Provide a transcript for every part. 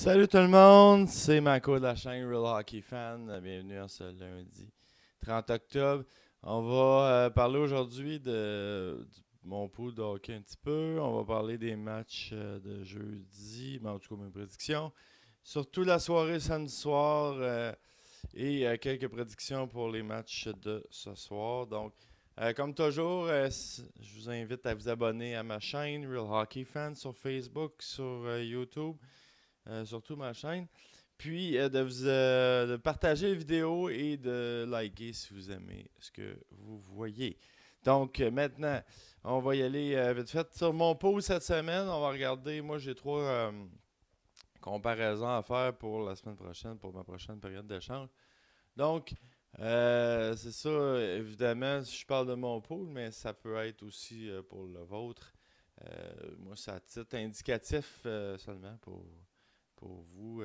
Salut tout le monde, c'est Marco de la chaîne Real Hockey Fan. Bienvenue en ce lundi 30 octobre. On va parler aujourd'hui de mon pool de hockey un petit peu. On va parler des matchs de jeudi, en tout cas mes prédictions. Surtout la soirée samedi soir et quelques prédictions pour les matchs de ce soir. Donc, comme toujours, je vous invite à vous abonner à ma chaîne Real Hockey Fan sur Facebook, sur YouTube. Surtout ma chaîne. Puis de partager la vidéo et de liker si vous aimez ce que vous voyez. Donc maintenant, on va y aller vite fait. Sur mon pool cette semaine, on va regarder. Moi, j'ai trois comparaisons à faire pour la semaine prochaine, pour ma prochaine période d'échange. Donc, c'est ça, évidemment, je parle de mon pool, mais ça peut être aussi pour le vôtre. Moi, c'est à titre indicatif seulement pour vous.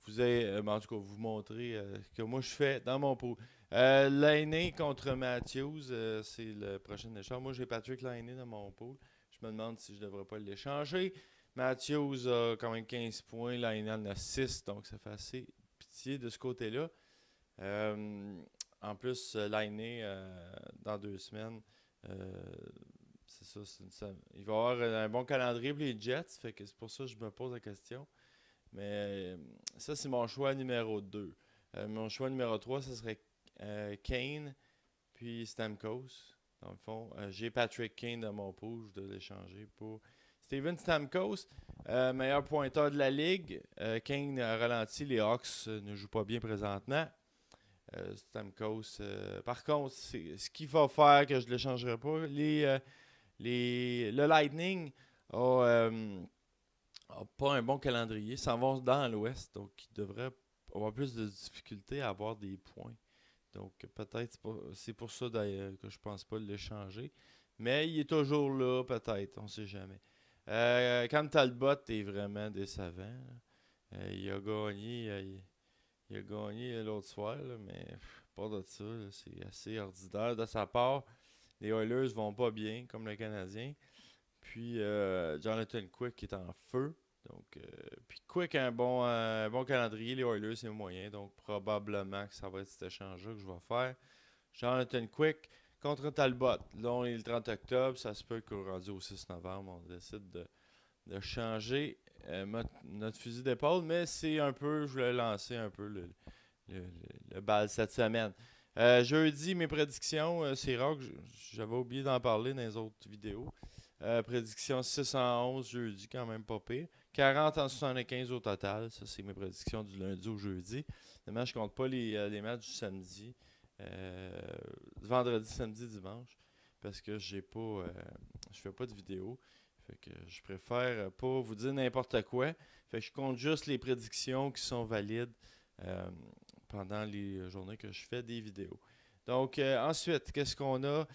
Vous avez, en tout cas, vous montrer ce que moi je fais dans mon pool. Lainé contre Matthews, c'est le prochain échange. Moi, j'ai Patrick Lainé dans mon pool. Je me demande si je ne devrais pas l'échanger. Matthews a quand même 15 points, Lainé en a 6, donc ça fait assez pitié de ce côté-là. En plus, Lainé, dans 2 semaines, c'est ça, il va y avoir un bon calendrier pour les Jets, fait que c'est pour ça que je me pose la question. Mais ça, c'est mon choix numéro 2. Mon choix numéro 3, ce serait Kane, puis Stamkos. Dans le fond, j'ai Patrick Kane dans mon pool. Je dois l'échanger pour Steven Stamkos, meilleur pointeur de la ligue. Kane a ralenti. Les Hawks ne jouent pas bien présentement. Stamkos, par contre, c'est ce qu'il va faire que je ne l'échangerai pas. Le Lightning a pas un bon calendrier. S'en vont dans l'Ouest, donc ils devraient avoir plus de difficultés à avoir des points. Donc peut-être c'est pour ça d'ailleurs que je pense pas l'échanger. Mais il est toujours là, peut-être, on sait jamais. Cam Talbot est vraiment décevant. Il a gagné. Il a gagné l'autre soir, là, mais pas de ça, là, c'est assez ordinaire de sa part. Les Oilers vont pas bien, comme le Canadien. Puis Jonathan Quick qui est en feu. Donc, puis Quick a un bon calendrier. Les Oilers, c'est moyen. Donc, probablement que ça va être cet échange-là que je vais faire. Jonathan Quick contre Talbot. Là, on est le 30 octobre. Ça se peut qu'au rendu au 6 novembre, on décide de changer notre fusil d'épaule. Mais c'est un peu, je voulais lancer un peu le, le bal cette semaine. Jeudi, mes prédictions, c'est rare que j'avais oublié d'en parler dans les autres vidéos. Prédiction 611 jeudi, quand même pas pire. 40 en 75 au total. Ça, c'est mes prédictions du lundi au jeudi. Demain, je compte pas les matchs du samedi. Vendredi, samedi, dimanche. Parce que je fais pas de vidéo. Fait que je préfère pas vous dire n'importe quoi. Fait que je compte juste les prédictions qui sont valides pendant les journées que je fais des vidéos. Donc, ensuite, qu'est-ce qu'on a?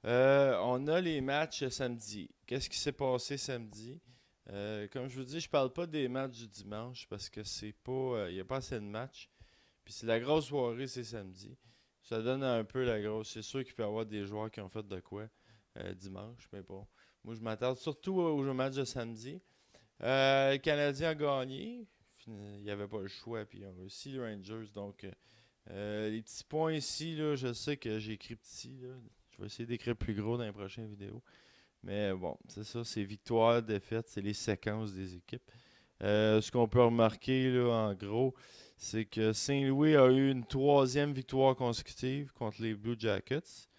On a les matchs samedi. Qu'est-ce qui s'est passé samedi? Comme je vous dis, je parle pas des matchs du dimanche parce que c'est pas, il n'y a pas assez de matchs. Puis c'est la grosse soirée, c'est samedi. Ça donne un peu la grosse. C'est sûr qu'il peut y avoir des joueurs qui ont fait de quoi dimanche, mais bon. Moi, je m'attarde surtout au match de samedi. Le Canadien a gagné. Il n'y avait pas le choix. Puis ils ont réussi les Rangers. Donc, les petits points ici, là, je sais que j'ai écrit petit. Là. Je vais essayer d'écrire plus gros dans les prochaines vidéos. Mais bon, c'est ça, c'est victoire, défaite, c'est les séquences des équipes. Ce qu'on peut remarquer, là, en gros, c'est que Saint-Louis a eu une troisième victoire consécutive contre les Blue Jackets.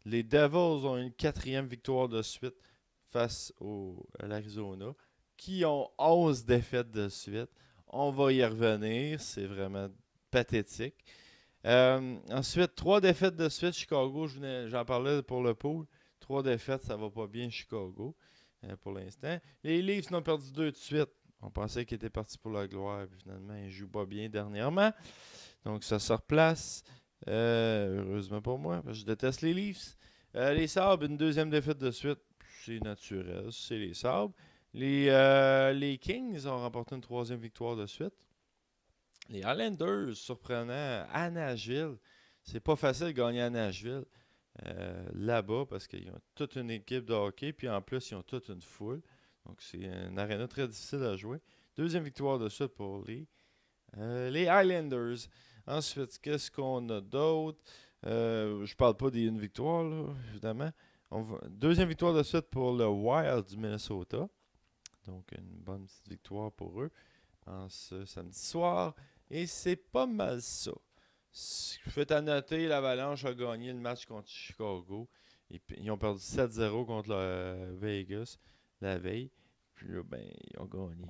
Les Devils ont une quatrième victoire de suite face à l'Arizona, qui ont 11 défaites de suite. On va y revenir, c'est vraiment pathétique. Ensuite, 3 défaites de suite, Chicago, j'en parlais pour le pool. 3 défaites, ça va pas bien Chicago pour l'instant. Les Leafs n'ont perdu 2 de suite. On pensait qu'ils étaient partis pour la gloire, puis finalement, ils jouent pas bien dernièrement. Donc, ça se replace. Heureusement pour moi, parce que je déteste les Leafs. Les Sabres, une deuxième défaite de suite. C'est naturel, c'est les Sabres. Les Kings ont remporté une troisième victoire de suite. Les Highlanders, surprenant, à Nashville. C'est pas facile de gagner à Nashville. Là-bas, parce qu'ils ont toute une équipe de hockey, puis en plus, ils ont toute une foule. Donc, c'est une aréna très difficile à jouer. Deuxième victoire de suite pour les Highlanders. Ensuite, qu'est-ce qu'on a d'autre? Je parle pas d'une victoire, là, évidemment. Deuxième victoire de suite pour le Wild du Minnesota. Donc, une bonne petite victoire pour eux en ce samedi soir. Et c'est pas mal ça. Faites à noter, l'Avalanche a gagné le match contre Chicago. Ils ont perdu 7-0 contre Vegas la veille. Puis là, ben, ils ont gagné.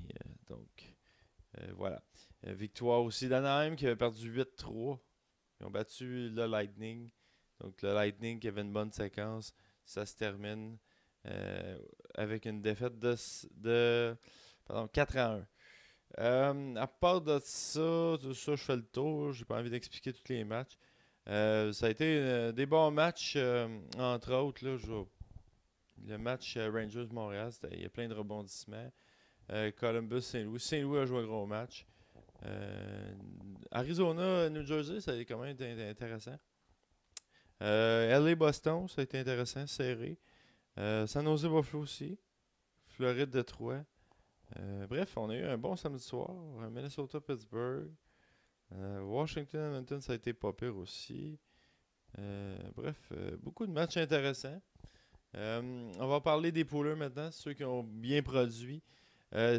Voilà. Victoire aussi d'Anaheim qui avait perdu 8-3. Ils ont battu le Lightning. Donc le Lightning qui avait une bonne séquence. Ça se termine avec une défaite de 4-1. À part de ça, tout ça, je fais le tour. J'ai pas envie d'expliquer tous les matchs. Ça a été des bons matchs, entre autres. Là, le match Rangers-Montréal, il y a plein de rebondissements. Columbus-Saint-Louis. Saint-Louis a joué un gros match. Arizona-New Jersey, ça a été quand même intéressant. LA-Boston, ça a été intéressant, serré. San Jose-Buffalo aussi. Floride-Détroit. Bref, on a eu un bon samedi soir. Minnesota-Pittsburgh. Washington-Edmonton, ça a été pas pire aussi. Bref, beaucoup de matchs intéressants. On va parler des poolers maintenant, ceux qui ont bien produit.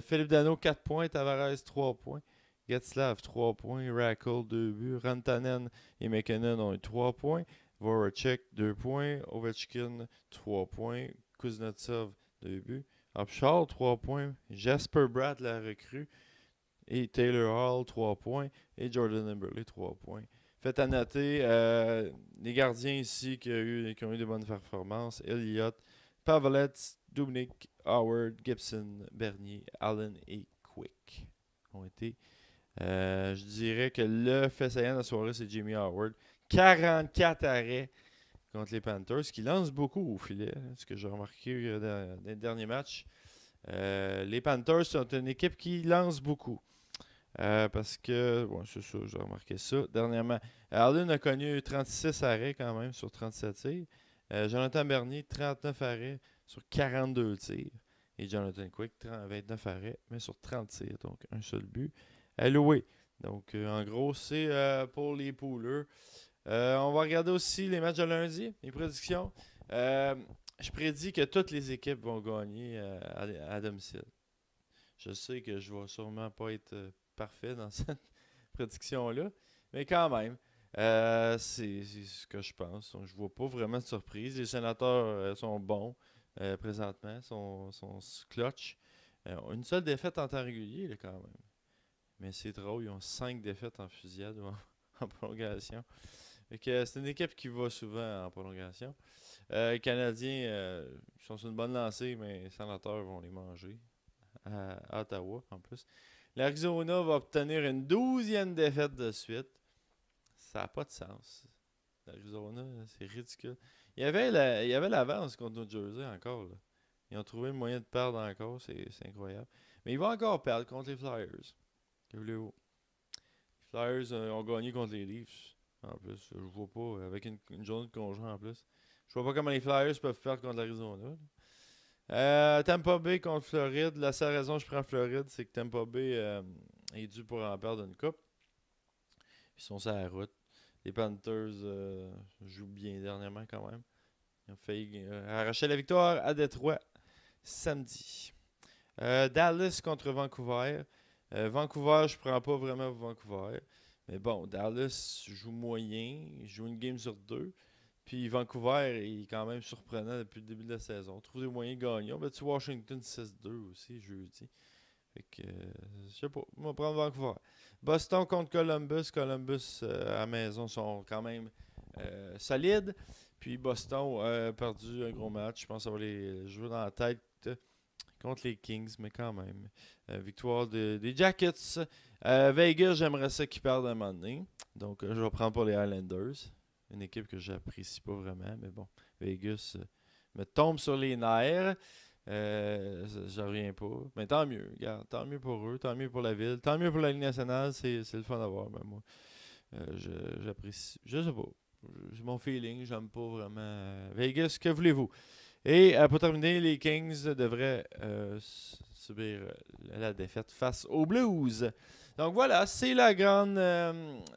Philippe Danault, 4 points. Tavares, 3 points. Getzlav, 3 points. Rackle, 2 buts. Rantanen et McKinnon ont eu 3 points. Voracek, 2 points. Ovechkin, 3 points. Kuznetsov, 2 buts. Upshall, 3 points. Jasper Bratt, la recrue. Et Taylor Hall, 3 points. Et Jordan Eberle, 3 points. Faites à noter les gardiens ici qui ont eu de bonnes performances. Elliott, Pavelec, Dubnyk, Howard, Gibson, Bernier, Allen et Quick ont été. Je dirais que le fait saillant de la soirée, c'est Jimmy Howard. 44 arrêts contre les Panthers, qui lancent beaucoup au filet. Ce que j'ai remarqué dans les derniers matchs. Les Panthers sont une équipe qui lance beaucoup. Parce que, bon, c'est ça, j'ai remarqué ça. Dernièrement, Allen a connu 36 arrêts quand même sur 37 tirs. Jonathan Bernier, 39 arrêts sur 42 tirs. Et Jonathan Quick, 29 arrêts, mais sur 30 tirs. Donc, un seul but alloué. Donc, en gros, c'est pour les poolers. On va regarder aussi les matchs de lundi, les prédictions. Je prédis que toutes les équipes vont gagner à domicile. Je sais que je vais sûrement pas être parfait dans cette prédiction-là, mais quand même, c'est ce que je pense. Donc, je vois pas vraiment de surprise. Les sénateurs sont bons présentement, sont clutch. Une seule défaite en temps régulier, là, quand même. Mais c'est drôle, ils ont 5 défaites en fusillade ou en prolongation. C'est une équipe qui va souvent en prolongation. Les Canadiens sont sur une bonne lancée, mais les sénateurs vont les manger. À Ottawa, en plus. L'Arizona va obtenir une 12e défaite de suite. Ça n'a pas de sens. L'Arizona, c'est ridicule. Il y avait l'avance contre New Jersey encore. Là. Ils ont trouvé le moyen de perdre encore. C'est incroyable. Mais ils vont encore perdre contre les Flyers. Que voulez-vous? Les Flyers ont gagné contre les Leafs. En plus, je vois pas. Avec une journée de congé en plus. Je vois pas comment les Flyers peuvent perdre contre l'Arizona. Tampa Bay contre Floride. La seule raison que je prends Floride, c'est que Tampa Bay est dû pour en perdre une coupe. Ils sont sur la route. Les Panthers jouent bien dernièrement quand même. Ils ont failli arracher la victoire à Détroit samedi. Dallas contre Vancouver. Vancouver, je prends pas vraiment Vancouver. Mais bon, Dallas joue moyen. Il joue une game sur 2. Puis Vancouver est quand même surprenant depuis le début de la saison. On trouve des moyens gagnants. On battu Washington 6-2 aussi jeudi. Fait que, je sais pas, on va prendre Vancouver. Boston contre Columbus. Columbus à la maison sont quand même solides. Puis Boston a perdu un gros match. Je pense que ça va les jouer dans la tête contre les Kings, mais quand même. Victoire des Jackets. Vegas, j'aimerais ça qu'ils perdent un moment donné. Donc, je vais prendre pour les Highlanders. Une équipe que j'apprécie pas vraiment, mais bon, Vegas me tombe sur les nerfs. Je reviens pas. Mais tant mieux, regarde, tant mieux pour eux, tant mieux pour la ville, tant mieux pour la Ligue nationale, c'est le fun à voir. Mais moi, j'apprécie. Je sais pas. J'ai mon feeling, j'aime pas vraiment. Vegas, que voulez-vous? Et pour terminer, les Kings devraient subir la défaite face aux Blues. Donc voilà, c'est la grande,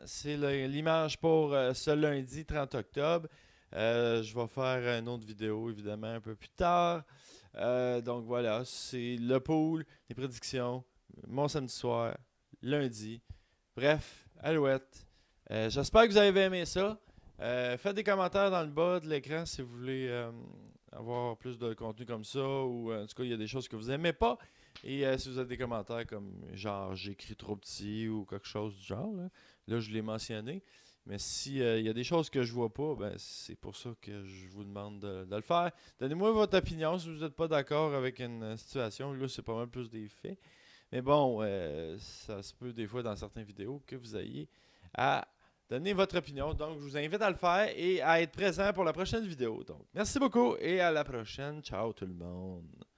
c'est l'image pour ce lundi 30 octobre. Je vais faire une autre vidéo évidemment un peu plus tard. Donc voilà, c'est le pool, les prédictions, mon samedi soir, lundi. Bref, Alouette. J'espère que vous avez aimé ça. Faites des commentaires dans le bas de l'écran si vous voulez avoir plus de contenu comme ça ou en tout cas il y a des choses que vous aimez pas. Et si vous avez des commentaires comme genre j'écris trop petit ou quelque chose du genre, là je l'ai mentionné. Mais si il y a des choses que je vois pas, ben c'est pour ça que je vous demande de le faire. Donnez-moi votre opinion si vous n'êtes pas d'accord avec une situation. Là, c'est pas mal plus des faits. Mais bon, ça se peut des fois dans certaines vidéos que vous ayez à donner votre opinion. Donc, je vous invite à le faire et à être présent pour la prochaine vidéo. Donc, merci beaucoup et à la prochaine. Ciao tout le monde.